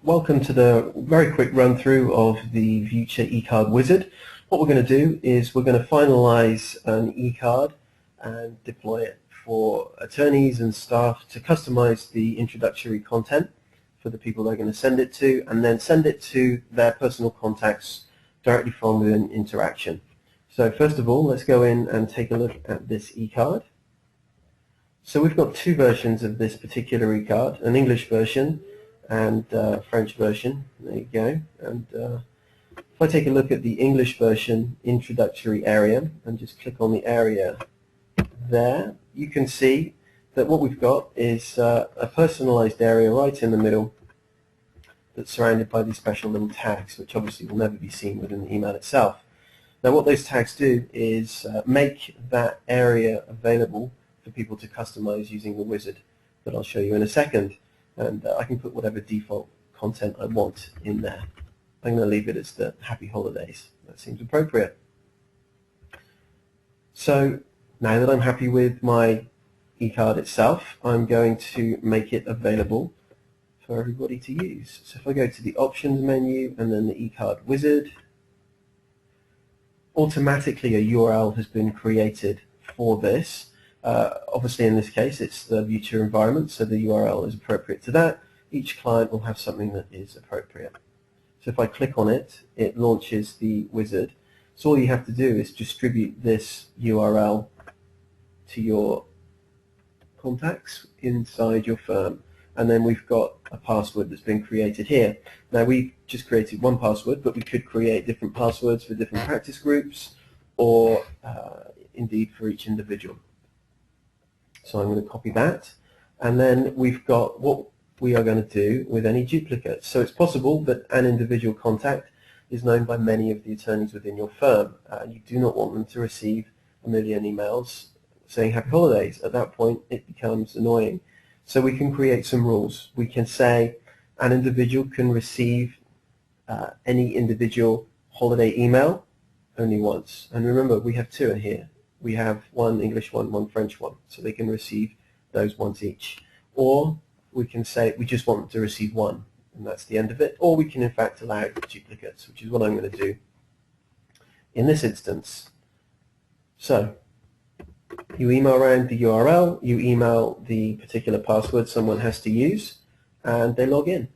welcome to the very quick run through of the Vuture eCard wizard. What we're going to do is we're going to finalize an eCard and deploy it for attorneys and staff to customize the introductory content for the people they're going to send it to, and then send it to their personal contacts directly from within InterAction. So first of all, let's go in and take a look at this eCard. So we've got two versions of this particular eCard, an English version and French version. There you go. And if I take a look at the English version introductory area and just click on the area there, you can see that what we've got is a personalized area right in the middle that's surrounded by these special little tags, which obviously will never be seen within the email itself. Now what those tags do is make that area available for people to customize using the wizard that I'll show you in a second. And I can put whatever default content I want in there. I'm going to leave it as the Happy Holidays. That seems appropriate. So now that I'm happy with my eCard itself, I'm going to make it available for everybody to use. So if I go to the Options menu and then the eCard wizard, automatically a URL has been created for this. Obviously in this case it's the Vuture environment, so the URL is appropriate to that. Each client will have something that is appropriate. So if I click on it, it launches the wizard. So all you have to do is distribute this URL to your contacts inside your firm. And then we've got a password that's been created here. Now we've just created one password, but we could create different passwords for different practice groups or indeed for each individual. So I'm going to copy that, and then we've got what we are going to do with any duplicates. So it's possible that an individual contact is known by many of the attorneys within your firm. You do not want them to receive a million emails saying Happy Holidays. At that point it becomes annoying. So we can create some rules. We can say an individual can receive any individual holiday email only once. And remember, we have two in here. We have one English one, one French one, so they can receive those once each. Or we can say we just want them to receive one, and that's the end of it. Or we can in fact allow duplicates, which is what I'm going to do in this instance. So you email around the URL, you email the particular password someone has to use, and they log in.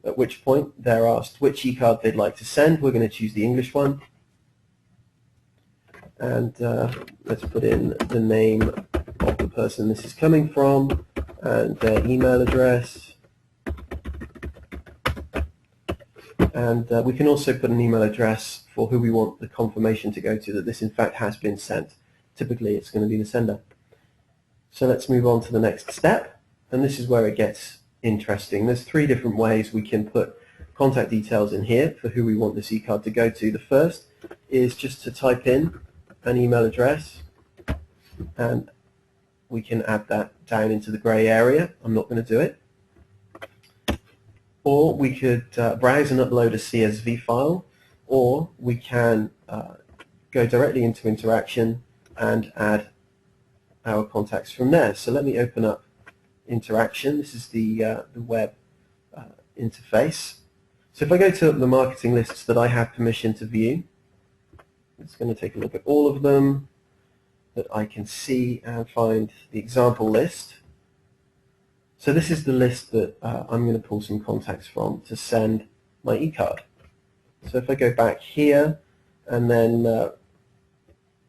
At which point they're asked which eCard they'd like to send. We're going to choose the English one. And let's put in the name of the person this is coming from and their email address. And we can also put an email address for who we want the confirmation to go to that this in fact has been sent. Typically it's going to be the sender. So let's move on to the next step, and this is where it gets interesting. There's three different ways we can put contact details in here for who we want this eCard to go to. The first is just to type in an email address, and we can add that down into the grey area. I'm not going to do it. Or we could browse and upload a CSV file, or we can go directly into InterAction and add our contacts from there. So let me open up InterAction. This is the web interface. So if I go to the marketing lists that I have permission to view, it's going to take a look at all of them that I can see and find the example list. So this is the list that I'm going to pull some contacts from to send my eCard. So if I go back here and then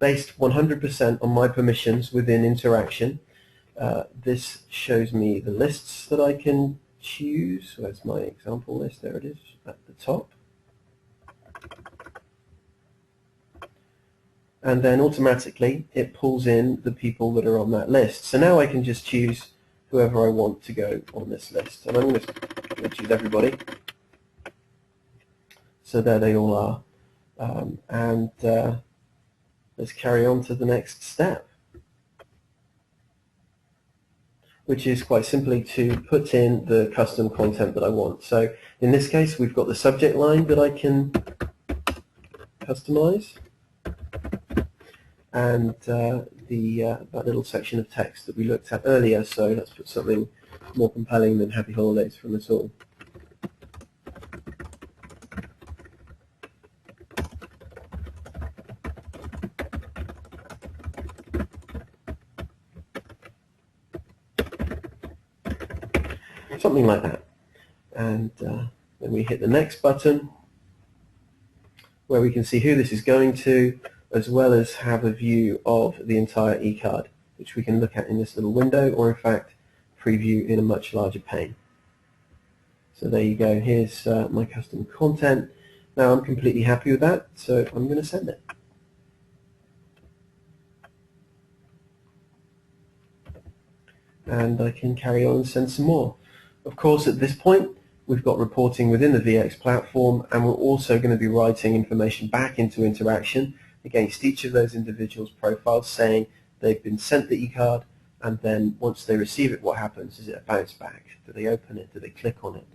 based 100% on my permissions within InterAction, this shows me the lists that I can choose. Where's my example list? There it is at the top. And then automatically it pulls in the people that are on that list. So now I can just choose whoever I want to go on this list. And I'm going to choose everybody. So there they all are. Let's carry on to the next step, which is quite simply to put in the custom content that I want. So in this case we've got the subject line that I can customize, and that little section of text that we looked at earlier. So let's put something more compelling than Happy Holidays from us all. something like that. And then we hit the next button, where we can see who this is going to, as well as have a view of the entire eCard, which we can look at in this little window, or in fact preview in a much larger pane. So there you go, here's my custom content. Now I'm completely happy with that, so I'm going to send it. And I can carry on and send some more. Of course, at this point, we've got reporting within the VX platform, and we're also going to be writing information back into InterAction against each of those individuals' profiles, saying they've been sent the eCard, and then once they receive it, what happens? Is it a bounce back? Do they open it? Do they click on it?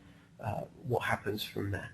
What happens from there?